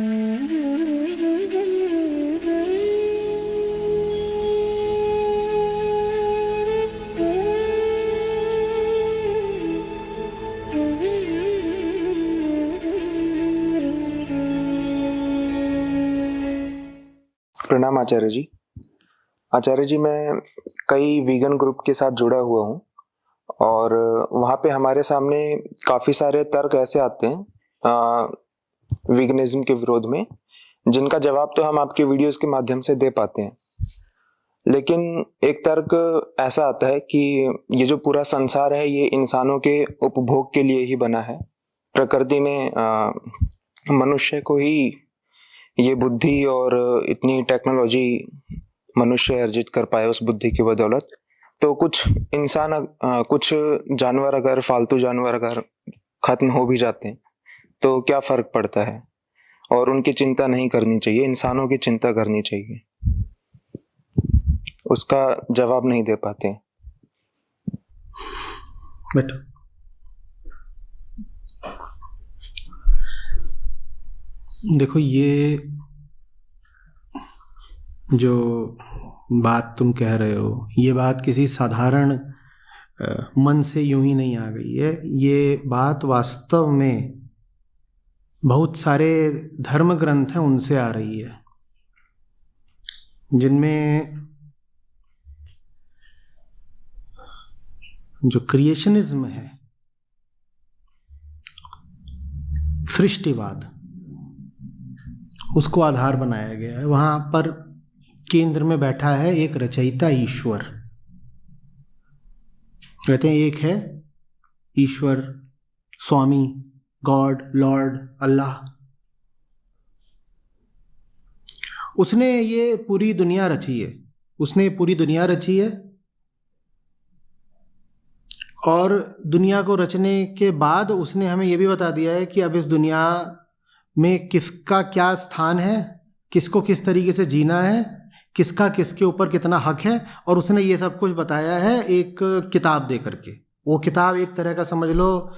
प्रणाम आचार्य जी। आचार्य जी, मैं कई वीगन ग्रुप के साथ जुड़ा हुआ हूँ और वहाँ पे हमारे सामने काफ़ी सारे तर्क ऐसे आते हैं वीगनिज्म के विरोध में, जिनका जवाब तो हम आपके वीडियोस के माध्यम से दे पाते हैं। लेकिन एक तर्क ऐसा आता है कि ये जो पूरा संसार है ये इंसानों के उपभोग के लिए ही बना है। प्रकृति ने मनुष्य को ही ये बुद्धि और इतनी टेक्नोलॉजी मनुष्य अर्जित कर पाए उस बुद्धि की बदौलत। तो कुछ इंसान कुछ जानवर अगर फालतू जानवर अगर खत्म हो भी जाते हैं तो क्या फर्क पड़ता है, और उनकी चिंता नहीं करनी चाहिए, इंसानों की चिंता करनी चाहिए। उसका जवाब नहीं दे पाते। बैठो। देखो, ये जो बात तुम कह रहे हो, ये बात किसी साधारण मन से यूं ही नहीं आ गई है। ये बात वास्तव में बहुत सारे धर्म ग्रंथ हैं उनसे आ रही है, जिनमें जो क्रिएशनिज्म है, सृष्टिवाद, उसको आधार बनाया गया है। वहाँ पर केंद्र में बैठा है एक रचयिता ईश्वर। कहते हैं एक है ईश्वर, स्वामी, गॉड, लॉर्ड, अल्लाह। उसने ये पूरी दुनिया रची है, उसने पूरी दुनिया रची है, और दुनिया को रचने के बाद उसने हमें ये भी बता दिया है कि अब इस दुनिया में किसका क्या स्थान है, किसको किस तरीके से जीना है, किसका किसके ऊपर कितना हक है, और उसने ये सब कुछ बताया है एक किताब दे करके। वो किताब एक तरह का समझ लो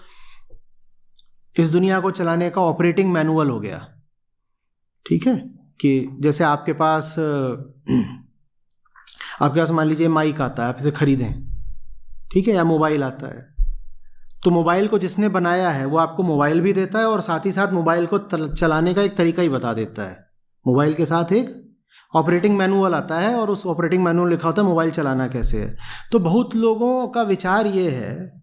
इस दुनिया को चलाने का ऑपरेटिंग मैनुअल हो गया। ठीक है, कि जैसे आपके पास मान लीजिए माइक आता है, आप इसे खरीदें, ठीक है, या मोबाइल आता है, तो मोबाइल को जिसने बनाया है वो आपको मोबाइल भी देता है और साथ ही साथ मोबाइल को चलाने का एक तरीका ही बता देता है। मोबाइल के साथ एक ऑपरेटिंग मैनुअल आता है और उस ऑपरेटिंग मैनुअल लिखा होता है मोबाइल चलाना कैसे है। तो बहुत लोगों का विचार ये है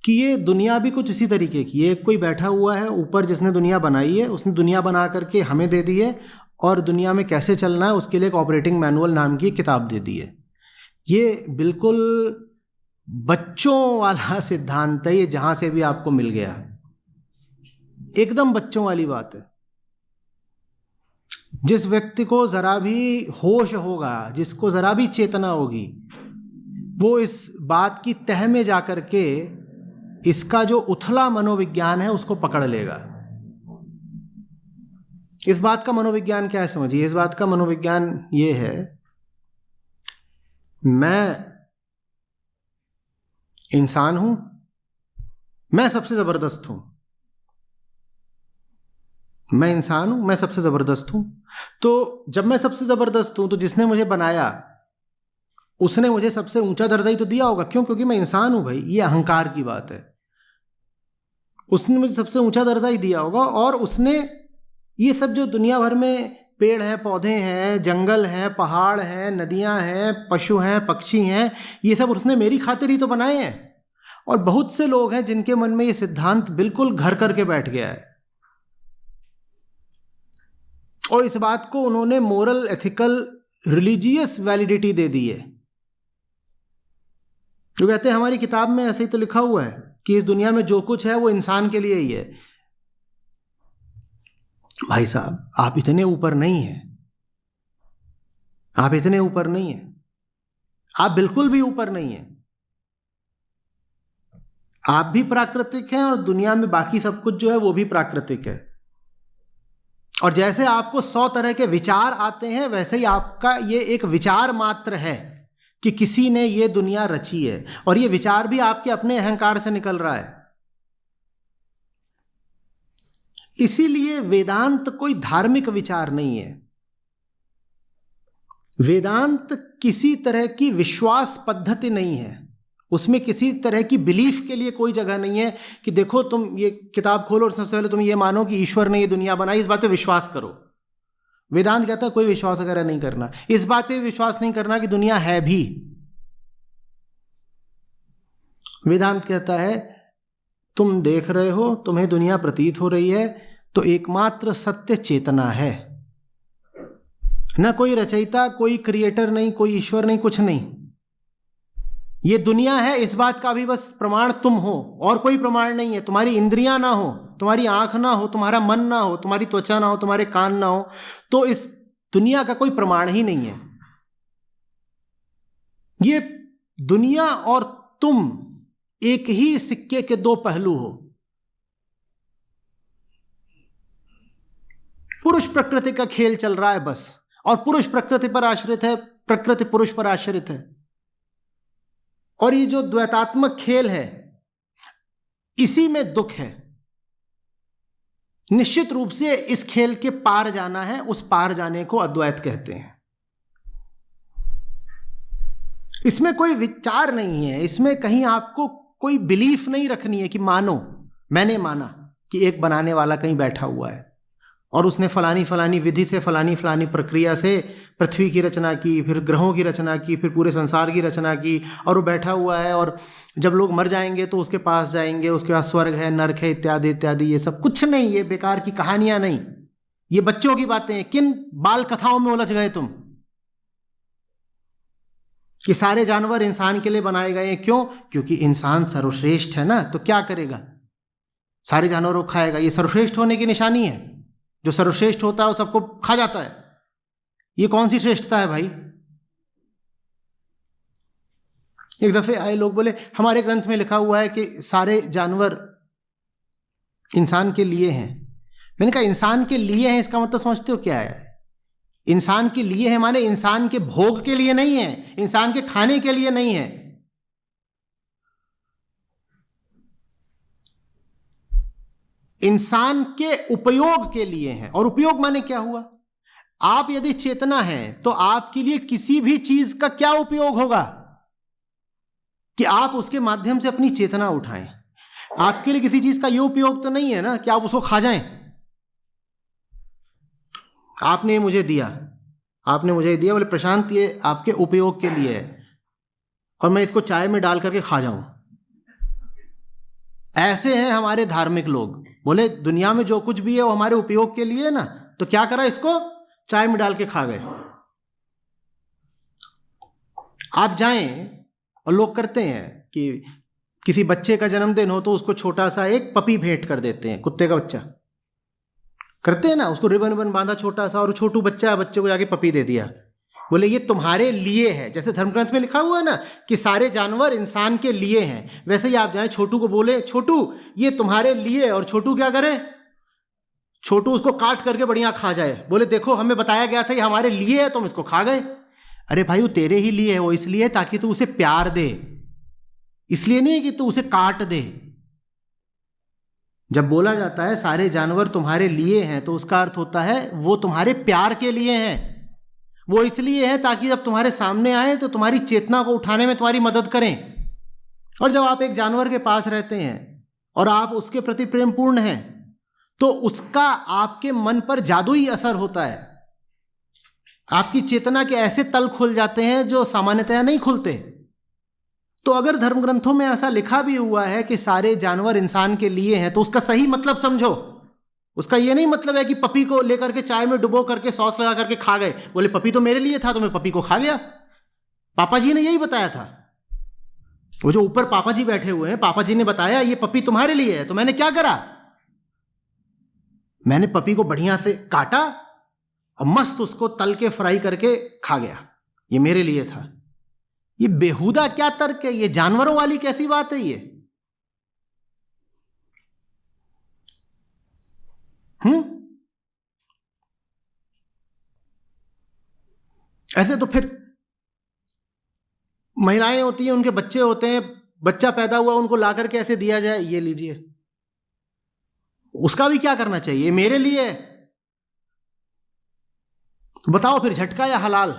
कि ये दुनिया भी कुछ इसी तरीके की है। कोई बैठा हुआ है ऊपर जिसने दुनिया बनाई है, उसने दुनिया बना करके हमें दे दी है और दुनिया में कैसे चलना है उसके लिए एक ऑपरेटिंग मैनुअल नाम की किताब दे दी है। ये बिल्कुल बच्चों वाला सिद्धांत है, ये जहां से भी आपको मिल गया, एकदम बच्चों वाली बात है। जिस व्यक्ति को जरा भी होश होगा, जिसको जरा भी चेतना होगी, वो इस बात की तह में जाकर के इसका जो उथला मनोविज्ञान है उसको पकड़ लेगा। इस बात का मनोविज्ञान क्या है समझिए। इस बात का मनोविज्ञान ये है, मैं इंसान हूं, मैं सबसे जबरदस्त हूं, मैं इंसान हूं, मैं सबसे जबरदस्त हूं। तो जब मैं सबसे जबरदस्त हूं तो जिसने मुझे बनाया उसने मुझे सबसे ऊंचा दर्जा ही तो दिया होगा। क्यों? क्योंकि मैं इंसान हूं भाई, ये अहंकार की बात है। उसने मुझे सबसे ऊंचा दर्जा ही दिया होगा, और उसने ये सब जो दुनिया भर में पेड़ हैं, पौधे हैं, जंगल हैं, पहाड़ हैं, नदियां हैं, पशु हैं, पक्षी हैं, ये सब उसने मेरी खातिर ही तो बनाए हैं। और बहुत से लोग हैं जिनके मन में ये सिद्धांत बिल्कुल घर करके बैठ गया है, और इस बात को उन्होंने मोरल, एथिकल, रिलीजियस वैलिडिटी दे दी है। जो कहते हैं हमारी किताब में ऐसे ही तो लिखा हुआ है कि इस दुनिया में जो कुछ है वो इंसान के लिए ही है। भाई साहब, आप इतने ऊपर नहीं हैं, आप इतने ऊपर नहीं हैं, आप बिल्कुल भी ऊपर नहीं हैं। आप भी प्राकृतिक हैं और दुनिया में बाकी सब कुछ जो है वो भी प्राकृतिक है। और जैसे आपको 100 तरह के विचार आते हैं, वैसे ही आपका ये एक विचार मात्र है कि किसी ने ये दुनिया रची है, और ये विचार भी आपके अपने अहंकार से निकल रहा है। इसीलिए वेदांत कोई धार्मिक विचार नहीं है। वेदांत किसी तरह की विश्वास पद्धति नहीं है, उसमें किसी तरह की बिलीफ के लिए कोई जगह नहीं है कि देखो तुम ये किताब खोलो और सबसे पहले तुम ये मानो कि ईश्वर ने ये दुनिया बनाई, इस बात पे विश्वास करो। वेदांत कहता है कोई विश्वास वगैरह नहीं करना, इस बात पे विश्वास नहीं करना कि दुनिया है भी। वेदांत कहता है तुम देख रहे हो, तुम्हें दुनिया प्रतीत हो रही है, तो एकमात्र सत्य चेतना है, ना कोई रचयिता, कोई क्रिएटर नहीं, कोई ईश्वर नहीं, कुछ नहीं। ये दुनिया है इस बात का भी बस प्रमाण तुम हो, और कोई प्रमाण नहीं है। तुम्हारी इंद्रियां ना हो, तुम्हारी आंख ना हो, तुम्हारा मन ना हो, तुम्हारी त्वचा ना हो, तुम्हारे कान ना हो, तो इस दुनिया का कोई प्रमाण ही नहीं है। ये दुनिया और तुम एक ही सिक्के के दो पहलू हो। पुरुष प्रकृति का खेल चल रहा है बस, और पुरुष प्रकृति पर आश्रित है, प्रकृति पुरुष पर आश्रित है। और ये जो द्वैतात्मक खेल है, इसी में दुख है। निश्चित रूप से इस खेल के पार जाना है, उस पार जाने को अद्वैत कहते हैं। इसमें कोई विचार नहीं है, इसमें कहीं आपको कोई बिलीफ नहीं रखनी है कि मानो, मैंने माना कि एक बनाने वाला कहीं बैठा हुआ है और उसने फलानी फलानी विधि से, फलानी फलानी प्रक्रिया से पृथ्वी की रचना की, फिर ग्रहों की रचना की, फिर पूरे संसार की रचना की, और वो बैठा हुआ है। और जब लोग मर जाएंगे तो उसके पास जाएंगे, उसके पास स्वर्ग है, नरक है, इत्यादि इत्यादि। ये सब कुछ नहीं, ये बेकार की कहानियां नहीं, ये बच्चों की बातें हैं। किन बाल कथाओं में उलझ गए तुम कि सारे जानवर इंसान के लिए बनाए गए हैं? क्यों? क्योंकि इंसान सर्वश्रेष्ठ है ना, तो क्या करेगा? सारे जानवरों को खाएगा। ये सर्वश्रेष्ठ होने की निशानी है। जो सर्वश्रेष्ठ होता है वो सबको खा जाता है। ये कौन सी श्रेष्ठता है भाई? एक दफे आए लोग बोले हमारे ग्रंथ में लिखा हुआ है कि सारे जानवर इंसान के लिए हैं। मैंने कहा इंसान के लिए हैं, इसका मतलब समझते हो क्या है? इंसान के लिए है माने इंसान के भोग के लिए नहीं है, इंसान के खाने के लिए नहीं है। इंसान के उपयोग के लिए है। और उपयोग माने क्या हुआ? आप यदि चेतना है तो आपके लिए किसी भी चीज का क्या उपयोग होगा कि आप उसके माध्यम से अपनी चेतना उठाएं? आपके लिए किसी चीज का यह उपयोग तो नहीं है ना कि आप उसको खा जाएं। आपने मुझे दिया, आपने मुझे दिया, बोले प्रशांत ये आपके उपयोग के लिए है और मैं इसको चाय में डाल करके खा जाऊं। ऐसे हैं हमारे धार्मिक लोग। बोले दुनिया में जो कुछ भी है वो हमारे उपयोग के लिए है ना, तो क्या करा, इसको चाय में डाल के खा गए। आप जाएं और लोग करते हैं कि किसी बच्चे का जन्मदिन हो तो उसको छोटा सा एक पपी भेंट कर देते हैं, कुत्ते का बच्चा करते हैं ना, उसको रिबन रिबन बांधा छोटा सा, और छोटू बच्चा है, बच्चे को जाके पपी दे दिया। बोले ये तुम्हारे लिए है। जैसे धर्मग्रंथ में लिखा हुआ है ना कि सारे जानवर इंसान के लिए हैं, वैसे ही आप जाएं छोटू को बोले छोटू ये तुम्हारे लिए, और छोटू क्या करे? छोटू उसको काट करके बढ़िया खा जाए। बोले देखो हमें बताया गया था ये हमारे लिए है, तुम इसको खा गए। अरे भाई वो तेरे ही लिए है, वो इसलिए है ताकि तू उसे प्यार दे, इसलिए नहीं कि तू उसे काट दे। जब बोला जाता है सारे जानवर तुम्हारे लिए हैं तो उसका अर्थ होता है वो तुम्हारे प्यार के लिए हैं। वो इसलिए है ताकि जब तुम्हारे सामने आए तो तुम्हारी चेतना को उठाने में तुम्हारी मदद करें। और जब आप एक जानवर के पास रहते हैं और आप उसके प्रति प्रेम पूर्ण हैं तो उसका आपके मन पर जादुई असर होता है। आपकी चेतना के ऐसे तल खुल जाते हैं जो सामान्यतया नहीं खुलते। तो अगर धर्म ग्रंथों में ऐसा लिखा भी हुआ है कि सारे जानवर इंसान के लिए हैं तो उसका सही मतलब समझो। उसका यह नहीं मतलब है कि पपी को लेकर के चाय में डुबो करके सॉस लगा करके खा गए। बोले पपी तो मेरे लिए था तो मैं पपी को खा गया। पापा जी ने यही बताया था। वो जो ऊपर पापा जी बैठे हुए हैं, पापा जी ने बताया ये पपी तुम्हारे लिए है, तो मैंने क्या करा? मैंने पपी को बढ़िया से काटा और मस्त उसको तल के फ्राई करके खा गया। ये मेरे लिए था। ये बेहुदा क्या तर्क है? ये जानवरों वाली कैसी बात है ये? ऐसे तो फिर महिलाएं होती हैं, उनके बच्चे होते हैं, बच्चा पैदा हुआ उनको ला करके ऐसे दिया जाए, ये लीजिए, उसका भी क्या करना चाहिए? मेरे लिए तो बताओ फिर, झटका या हलाल?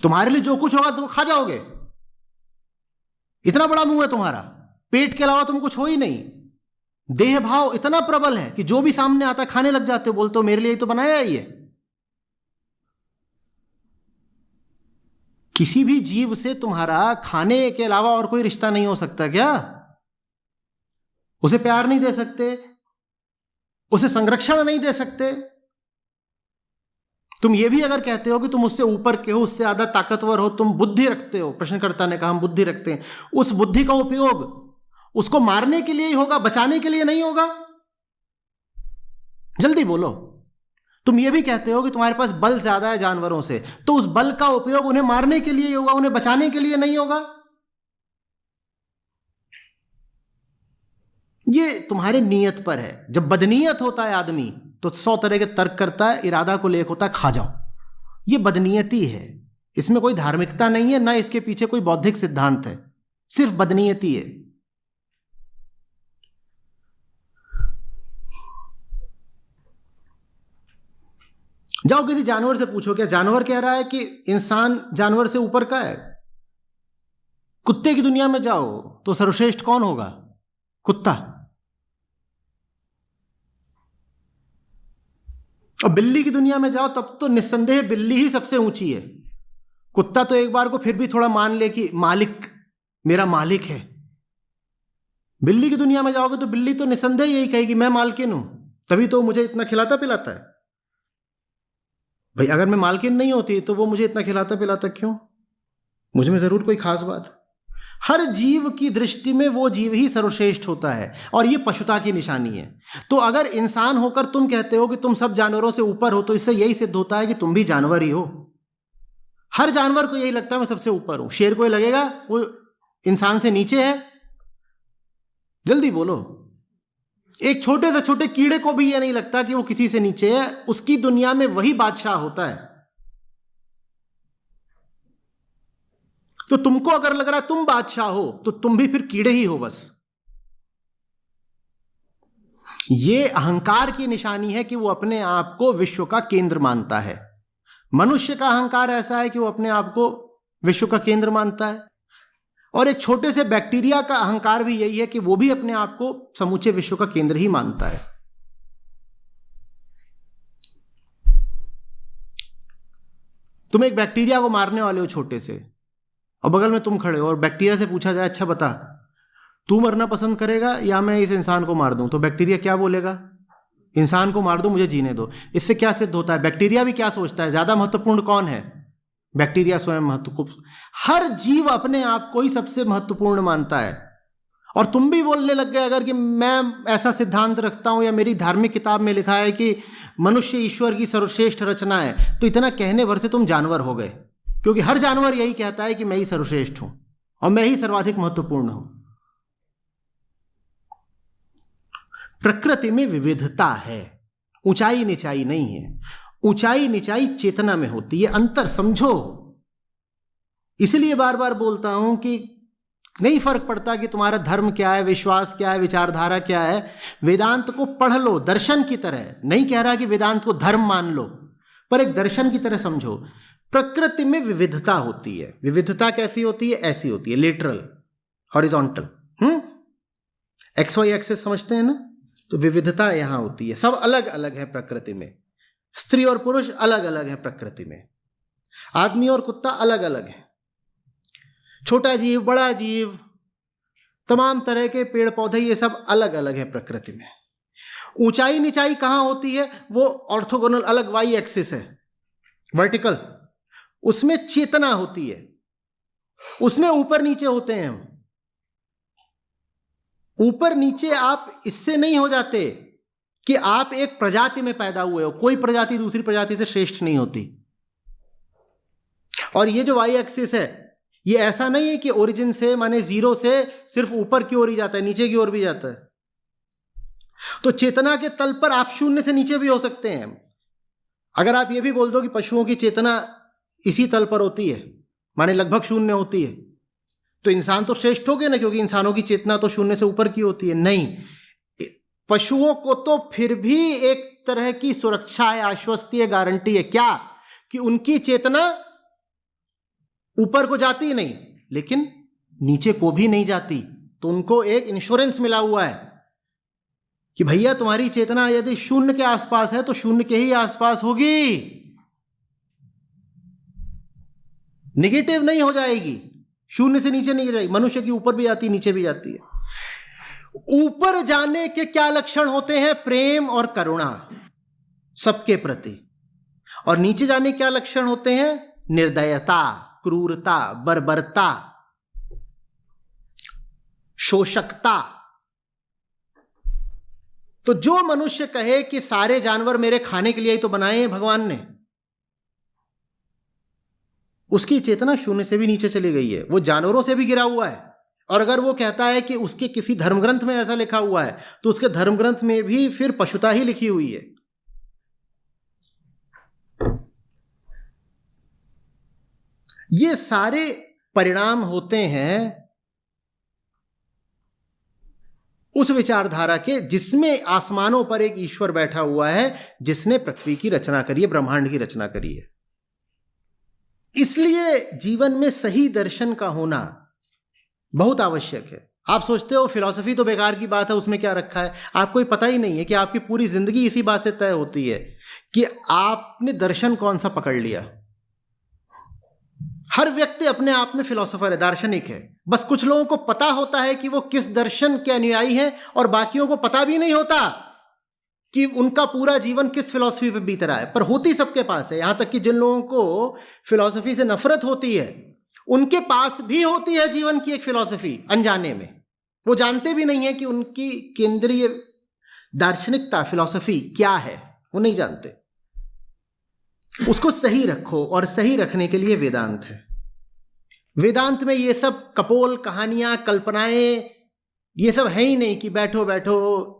तुम्हारे लिए जो कुछ होगा तुम खा जाओगे, इतना बड़ा मुंह है तुम्हारा, पेट के अलावा तुम कुछ हो ही नहीं। देह भाव इतना प्रबल है कि जो भी सामने आता खाने लग जाते हो, बोलते हो मेरे लिए तो बनाया ही है। किसी भी जीव से तुम्हारा खाने के अलावा और कोई रिश्ता नहीं हो सकता क्या? उसे प्यार नहीं दे सकते, उसे संरक्षण नहीं दे सकते। तुम ये भी अगर कहते हो कि तुम उससे ऊपर के हो, उससे ज्यादा ताकतवर हो, तुम बुद्धि रखते हो, प्रश्नकर्ता ने कहा हम बुद्धि रखते हैं, उस बुद्धि का उपयोग उसको मारने के लिए ही होगा, बचाने के लिए नहीं होगा? जल्दी बोलो। तुम ये भी कहते हो कि तुम्हारे पास बल ज्यादा है जानवरों से, तो उस बल का उपयोग उन्हें मारने के लिए ही होगा, उन्हें बचाने के लिए नहीं होगा? ये तुम्हारे नियत पर है। जब बदनीयत होता है आदमी तो 100 तरह के तर्क करता है, इरादा को लेकर होता है खा जाओ। ये बदनीयती है, इसमें कोई धार्मिकता नहीं है, ना इसके पीछे कोई बौद्धिक सिद्धांत है, सिर्फ बदनीयती है। जाओ किसी जानवर से पूछो, क्या जानवर कह रहा है कि इंसान जानवर से ऊपर का है? कुत्ते की दुनिया में जाओ तो सर्वश्रेष्ठ कौन होगा? कुत्ता। और बिल्ली की दुनिया में जाओ तब तो निस्संदेह बिल्ली ही सबसे ऊंची है। कुत्ता तो एक बार को फिर भी थोड़ा मान ले कि मालिक मेरा मालिक है। बिल्ली की दुनिया में जाओगे तो बिल्ली तो निस्संदेह यही कहेगी मैं मालकिन हूं, तभी तो मुझे इतना खिलाता पिलाता है। भाई अगर मैं मालकिन नहीं होती तो वो मुझे इतना खिलाता पिलाता क्यों? मुझ में जरूर कोई खास बात। हर जीव की दृष्टि में वो जीव ही सर्वश्रेष्ठ होता है, और ये पशुता की निशानी है। तो अगर इंसान होकर तुम कहते हो कि तुम सब जानवरों से ऊपर हो, तो इससे यही सिद्ध होता है कि तुम भी जानवर ही हो। हर जानवर को यही लगता है मैं सबसे ऊपर हूं। शेर को ये लगेगा वो इंसान से नीचे है? जल्दी बोलो। एक छोटे से छोटे कीड़े को भी यह नहीं लगता कि वो किसी से नीचे है, उसकी दुनिया में वही बादशाह होता है। तो तुमको अगर लग रहा है तुम बादशाह हो, तो तुम भी फिर कीड़े ही हो बस। ये अहंकार की निशानी है कि वो अपने आप को विश्व का केंद्र मानता है। मनुष्य का अहंकार ऐसा है कि वो अपने आप को विश्व का केंद्र मानता है, और एक छोटे से बैक्टीरिया का अहंकार भी यही है कि वो भी अपने आप को समूचे विश्व का केंद्र ही मानता है। तुम एक बैक्टीरिया को मारने वाले हो छोटे से, और बगल में तुम खड़े हो, और बैक्टीरिया से पूछा जाए अच्छा बता तू मरना पसंद करेगा या मैं इस इंसान को मार दूं, तो बैक्टीरिया क्या बोलेगा? इंसान को मार दो, मुझे जीने दो। इससे क्या सिद्ध होता है? बैक्टीरिया भी क्या सोचता है? ज्यादा महत्वपूर्ण कौन है? बैक्टीरिया स्वयं महत्वपूर्ण। हर जीव अपने आप को ही सबसे महत्वपूर्ण मानता है। और तुम भी बोलने लग गए अगर कि मैं ऐसा सिद्धांत रखता हूं, या मेरी धार्मिक किताब में लिखा है कि मनुष्य ईश्वर की सर्वश्रेष्ठ रचना है, तो इतना कहने भर से तुम जानवर हो गए, क्योंकि हर जानवर यही कहता है कि मैं ही सर्वश्रेष्ठ हूं और मैं ही सर्वाधिक महत्वपूर्ण हूं। प्रकृति में विविधता है, ऊंचाई नीचाई नहीं है। ऊंचाई नीचाई चेतना में होती है, अंतर समझो। इसलिए बार बार बोलता हूं कि नहीं फर्क पड़ता कि तुम्हारा धर्म क्या है, विश्वास क्या है, विचारधारा क्या है। वेदांत को पढ़ लो दर्शन की तरह। नहीं कह रहा कि वेदांत को धर्म मान लो, पर एक दर्शन की तरह समझो। प्रकृति में विविधता होती है। विविधता कैसी होती है? ऐसी होती है, लेटरल, हॉरिजॉन्टल। XY एक्सिस समझते हैं ना? तो विविधता यहां होती है। सब अलग अलग है प्रकृति में। स्त्री और पुरुष अलग अलग है प्रकृति में। आदमी और कुत्ता अलग अलग है। छोटा जीव, बड़ा जीव, तमाम तरह के पेड़ पौधे, ये सब अलग अलग है प्रकृति में। ऊंचाई नीचाई कहां होती है? वो ऑर्थोगोनल अलग Y एक्सिस है, वर्टिकल। उसमें चेतना होती है, उसमें ऊपर नीचे होते हैं हम। ऊपर नीचे आप इससे नहीं हो जाते कि आप एक प्रजाति में पैदा हुए हो। कोई प्रजाति दूसरी प्रजाति से श्रेष्ठ नहीं होती। और ये जो Y एक्सिस है, ये ऐसा नहीं है कि ओरिजिन से माने जीरो से सिर्फ ऊपर की ओर ही जाता है, नीचे की ओर भी जाता है। तो चेतना के तल पर आप शून्य से नीचे भी हो सकते हैं। अगर आप ये भी बोल दो कि पशुओं की चेतना इसी तल पर होती है, माने लगभग शून्य होती है, तो इंसान तो श्रेष्ठ हो गए ना, क्योंकि इंसानों की चेतना तो शून्य से ऊपर की होती है। नहीं, पशुओं को तो फिर भी एक तरह की सुरक्षा है, आश्वस्ति है, गारंटी है। क्या? कि उनकी चेतना ऊपर को जाती नहीं, लेकिन नीचे को भी नहीं जाती। तो उनको एक इंश्योरेंस मिला हुआ है कि भैया तुम्हारी चेतना यदि शून्य के आसपास है तो शून्य के ही आसपास होगी, निगेटिव नहीं हो जाएगी, शून्य से नीचे नहीं जाएगी। मनुष्य की ऊपर भी जाती, नीचे भी जाती है। ऊपर जाने के क्या लक्षण होते हैं? प्रेम और करुणा सबके प्रति। और नीचे जाने के क्या लक्षण होते हैं? निर्दयता, क्रूरता, बर्बरता, शोषकता। तो जो मनुष्य कहे कि सारे जानवर मेरे खाने के लिए ही तो बनाए हैं भगवान ने, उसकी चेतना शून्य से भी नीचे चली गई है, वो जानवरों से भी गिरा हुआ है। और अगर वो कहता है कि उसके किसी धर्मग्रंथ में ऐसा लिखा हुआ है, तो उसके धर्मग्रंथ में भी फिर पशुता ही लिखी हुई है। ये सारे परिणाम होते हैं उस विचारधारा के जिसमें आसमानों पर एक ईश्वर बैठा हुआ है, जिसने पृथ्वी की रचना करी है, ब्रह्मांड की रचना करी है। इसलिए जीवन में सही दर्शन का होना बहुत आवश्यक है। आप सोचते हो फिलॉसफी तो बेकार की बात है, उसमें क्या रखा है। आपको ये पता ही नहीं है कि आपकी पूरी जिंदगी इसी बात से तय होती है कि आपने दर्शन कौन सा पकड़ लिया। हर व्यक्ति अपने आप में फिलोसोफर है, दार्शनिक है। बस कुछ लोगों को पता होता है कि वो किस दर्शन के अनुयायी हैं, और बाकियों को पता भी नहीं होता कि उनका पूरा जीवन किस फिलॉसफी पे बीत रहा है। पर होती सबके पास है। यहां तक कि जिन लोगों को फिलॉसफी से नफरत होती है, उनके पास भी होती है जीवन की एक फिलॉसफी, अनजाने में। वो जानते भी नहीं है कि उनकी केंद्रीय दार्शनिकता, फिलॉसफी क्या है, वो नहीं जानते। उसको सही रखो, और सही रखने के लिए वेदांत है। वेदांत में ये सब कपोल कहानियां, कल्पनाएं, ये सब है ही नहीं कि बैठो बैठो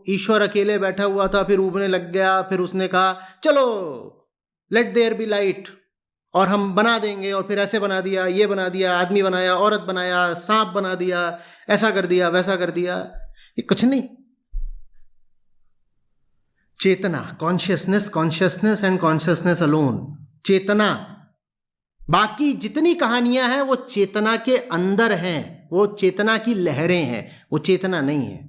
ईश्वर अकेले बैठा हुआ था, फिर उबने लग गया, फिर उसने कहा चलो लेट देयर बी लाइट, और हम बना देंगे, और फिर ऐसे बना दिया, ये बना दिया, आदमी बनाया, औरत बनाया, सांप बना दिया, ऐसा कर दिया, वैसा कर दिया। ये कुछ नहीं। चेतना, consciousness, consciousness and consciousness alone, चेतना। बाकी जितनी कहानियां हैं वो चेतना के अंदर हैं, वो चेतना की लहरें हैं, वो चेतना नहीं है।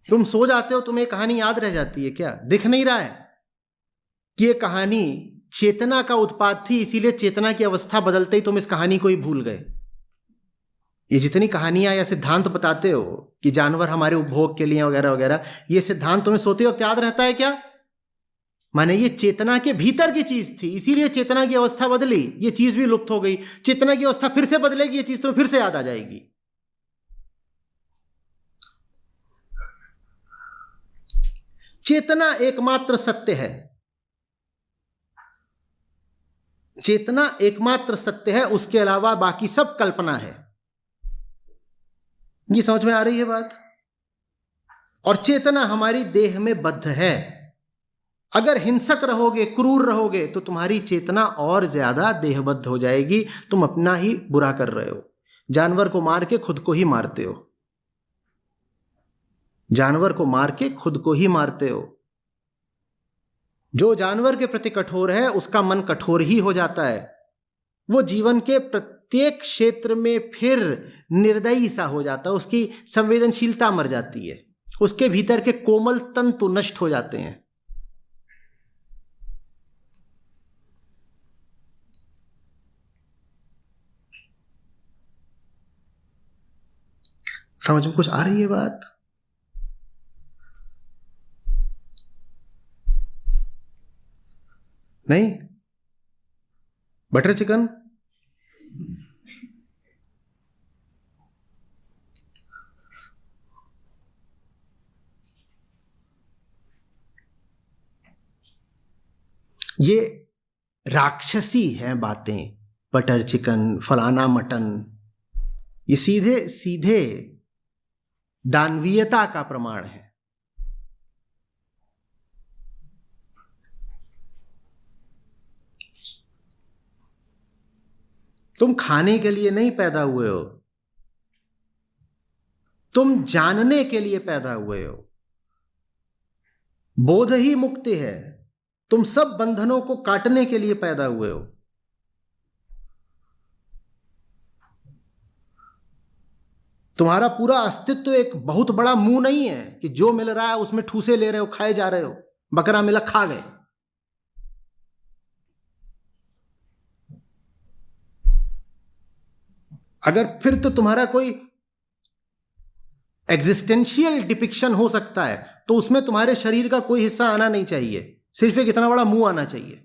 तुम सो जाते हो, तुम्हें कहानी याद रह जाती है क्या? दिख नहीं रहा है कि ये कहानी चेतना का उत्पाद थी, इसीलिए चेतना की अवस्था बदलते ही तुम इस कहानी को ही भूल गए। ये जितनी कहानियां या सिद्धांत बताते हो कि जानवर हमारे उपभोग के लिए वगैरह वगैरह, ये सिद्धांत तुम्हें सोते वक्त याद रहता है क्या? माने ये चेतना के भीतर की चीज थी, इसीलिए चेतना की अवस्था बदली, ये चीज भी लुप्त हो गई। चेतना की अवस्था फिर से बदलेगी, ये चीज तुम्हें फिर से याद आ जाएगी। चेतना एकमात्र सत्य है, चेतना एकमात्र सत्य है, उसके अलावा बाकी सब कल्पना है। ये समझ में आ रही है बात? और चेतना हमारी देह में बद्ध है। अगर हिंसक रहोगे, क्रूर रहोगे, तो तुम्हारी चेतना और ज्यादा देहबद्ध हो जाएगी। तुम अपना ही बुरा कर रहे हो। जानवर को मार के खुद को ही मारते हो, जानवर को मार के खुद को ही मारते हो। जो जानवर के प्रति कठोर है, उसका मन कठोर ही हो जाता है। वो जीवन के प्रत्येक क्षेत्र में फिर निर्दयी सा हो जाता है, उसकी संवेदनशीलता मर जाती है, उसके भीतर के कोमल तंतु नष्ट हो जाते हैं। समझ में कुछ आ रही है बात? नहीं? बटर चिकन ये राक्षसी हैं बातें, बटर चिकन, फलाना मटन, ये सीधे सीधे दानवीयता का प्रमाण है। तुम खाने के लिए नहीं पैदा हुए हो, तुम जानने के लिए पैदा हुए हो। बोध ही मुक्ति है। तुम सब बंधनों को काटने के लिए पैदा हुए हो। तुम्हारा पूरा अस्तित्व एक बहुत बड़ा मुंह नहीं है कि जो मिल रहा है उसमें ठूसे ले रहे हो, खाए जा रहे हो। बकरा मिला, खा गए। अगर फिर तो तुम्हारा कोई एग्जिस्टेंशियल डिपिक्शन हो सकता है तो उसमें तुम्हारे शरीर का कोई हिस्सा आना नहीं चाहिए, सिर्फ एक इतना बड़ा मुंह आना चाहिए।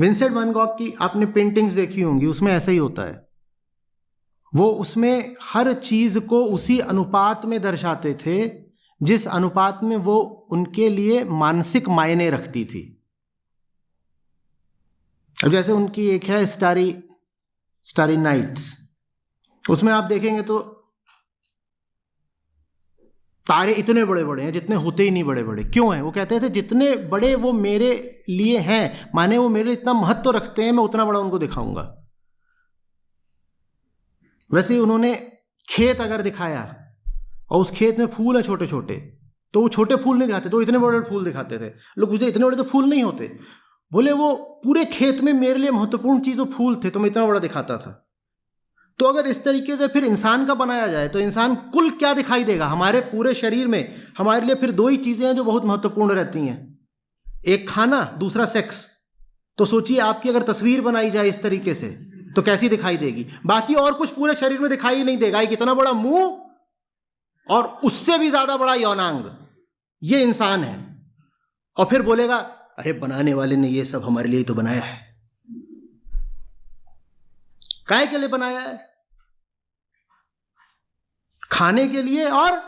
विंसेंट वैन गॉग की आपने पेंटिंग्स देखी होंगी, उसमें ऐसा ही होता है। वो उसमें हर चीज को उसी अनुपात में दर्शाते थे जिस अनुपात में वो उनके लिए मानसिक मायने रखती थी। अब जैसे उनकी एक है स्टारी नाइट्स, उसमें आप देखेंगे तो तारे इतने बड़े बड़े हैं जितने होते ही नहीं बड़े बड़े। क्यों है? वो कहते थे जितने बड़े वो मेरे लिए हैं, माने वो मेरे इतना महत्व रखते हैं, मैं उतना बड़ा उनको दिखाऊंगा। वैसे ही उन्होंने खेत अगर दिखाया और उस खेत में फूल है छोटे छोटे, तो वो छोटे फूल नहीं दिखाते, तो इतने बड़े बड़े फूल दिखाते थे। लोग पूछते इतने बड़े तो फूल नहीं होते। बोले वो पूरे खेत में मेरे लिए महत्वपूर्ण चीज वो फूल थे, तो मैं इतना बड़ा दिखाता था। तो अगर इस तरीके से फिर इंसान का बनाया जाए तो इंसान कुल क्या दिखाई देगा? हमारे पूरे शरीर में हमारे लिए फिर दो ही चीजें हैं जो बहुत महत्वपूर्ण रहती हैं, एक खाना, दूसरा सेक्स। तो सोचिए आपकी अगर तस्वीर बनाई जाए इस तरीके से तो कैसी दिखाई देगी? बाकी और कुछ पूरे शरीर में दिखाई ही नहीं देगा। एक इतना बड़ा मुंह और उससे भी ज्यादा बड़ा यौनांग, ये इंसान है। और फिर बोलेगा अरे बनाने वाले ने ये सब हमारे लिए तो बनाया है। काहे के लिए बनाया है? खाने के लिए और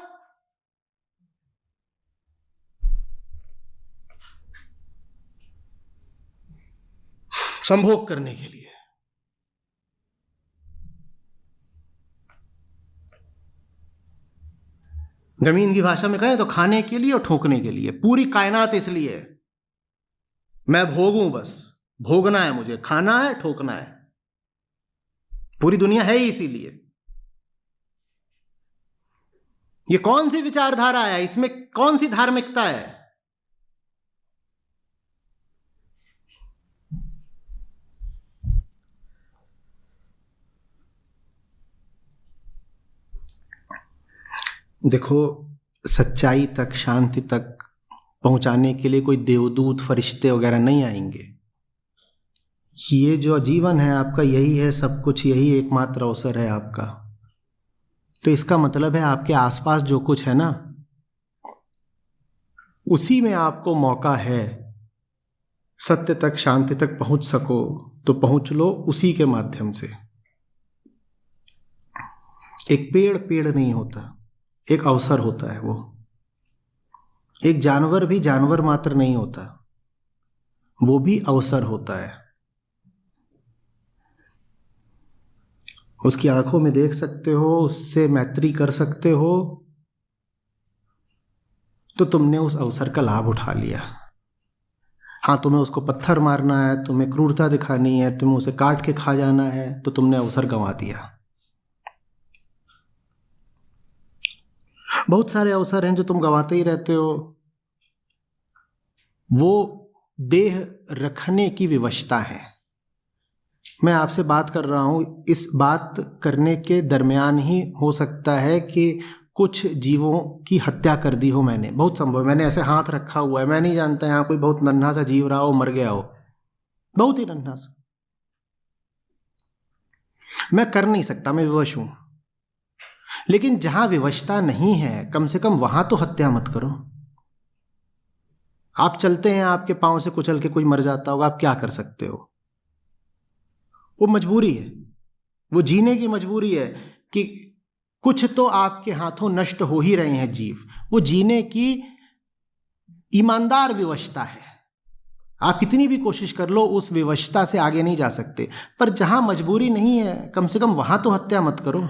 संभोग करने के लिए। जमीन की भाषा में कहें तो खाने के लिए और ठोकने के लिए। पूरी कायनात इसलिए मैं भोगूं, बस भोगना है मुझे, खाना है, ठोकना है। पूरी दुनिया है ही इसीलिए। ये कौन सी विचारधारा है? इसमें कौन सी धार्मिकता है? देखो, सच्चाई तक, शांति तक पहुंचाने के लिए कोई देवदूत, फरिश्ते वगैरह नहीं आएंगे। ये जो जीवन है आपका, यही है सब कुछ, यही एकमात्र अवसर है आपका। तो इसका मतलब है आपके आसपास जो कुछ है ना, उसी में आपको मौका है। सत्य तक, शांति तक पहुंच सको तो पहुंच लो उसी के माध्यम से। एक पेड़ नहीं होता, एक अवसर होता है वो। एक जानवर भी जानवर मात्र नहीं होता, वो भी अवसर होता है। उसकी आंखों में देख सकते हो, उससे मैत्री कर सकते हो, तो तुमने उस अवसर का लाभ उठा लिया। हाँ, तुम्हें उसको पत्थर मारना है, तुम्हें क्रूरता दिखानी है, तुम्हें उसे काट के खा जाना है, तो तुमने अवसर गंवा दिया। बहुत सारे अवसर हैं जो तुम गंवाते ही रहते हो। वो देह रखने की विवशता है। मैं आपसे बात कर रहा हूं, इस बात करने के दरमियान ही हो सकता है कि कुछ जीवों की हत्या कर दी हो मैंने। बहुत संभव, मैंने ऐसे हाथ रखा हुआ है, मैं नहीं जानता यहाँ कोई बहुत नन्हा सा जीव रहा हो, मर गया हो, बहुत ही नन्हा सा। मैं कर नहीं सकता, मैं विवश हूं। लेकिन जहां विवशता नहीं है, कम से कम वहां तो हत्या मत करो। आप चलते हैं, आपके पांव से कुचल के कोई मर जाता होगा, आप क्या कर सकते हो? वो मजबूरी है, वो जीने की मजबूरी है कि कुछ तो आपके हाथों नष्ट हो ही रहे हैं जीव। वो जीने की ईमानदार विवशता है। आप कितनी भी कोशिश कर लो, उस विवशता से आगे नहीं जा सकते। पर जहां मजबूरी नहीं है, कम से कम वहां तो हत्या मत करो।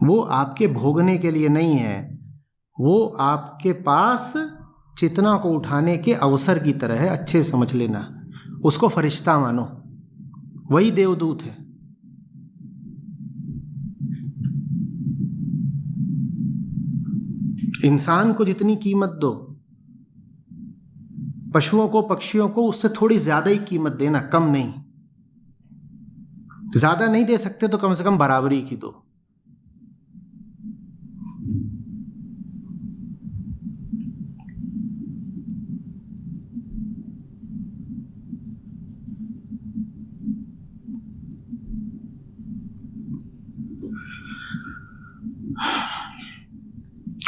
वो आपके भोगने के लिए नहीं है, वो आपके पास चेतना को उठाने के अवसर की तरह है। अच्छे से समझ लेना, उसको फरिश्ता मानो, वही देवदूत है। इंसान को जितनी कीमत दो, पशुओं को, पक्षियों को उससे थोड़ी ज्यादा ही कीमत देना, कम नहीं। ज्यादा नहीं दे सकते तो कम से कम बराबरी की दो।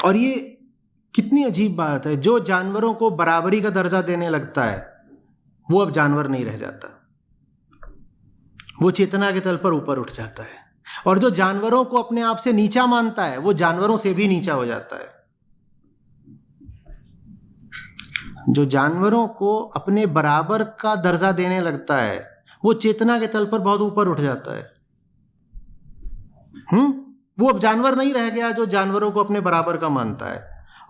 और ये कितनी अजीब बात है, जो जानवरों को बराबरी का दर्जा देने लगता है वो अब जानवर नहीं रह जाता, वो चेतना के तल पर ऊपर उठ जाता है। और जो जानवरों को अपने आप से नीचा मानता है वो जानवरों से भी नीचा हो जाता है। जो जानवरों को अपने बराबर का दर्जा देने लगता है वो चेतना के तल पर बहुत ऊपर उठ जाता है। वो अब जानवर नहीं रह गया जो जानवरों को अपने बराबर का मानता है,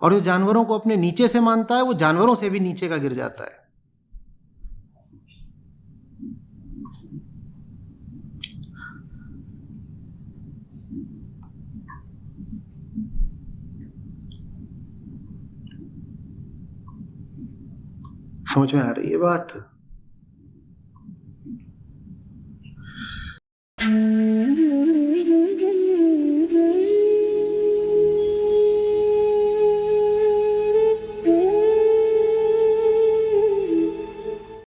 और जो जानवरों को अपने नीचे से मानता है वो जानवरों से भी नीचे का गिर जाता है। समझ में आ रही है बात?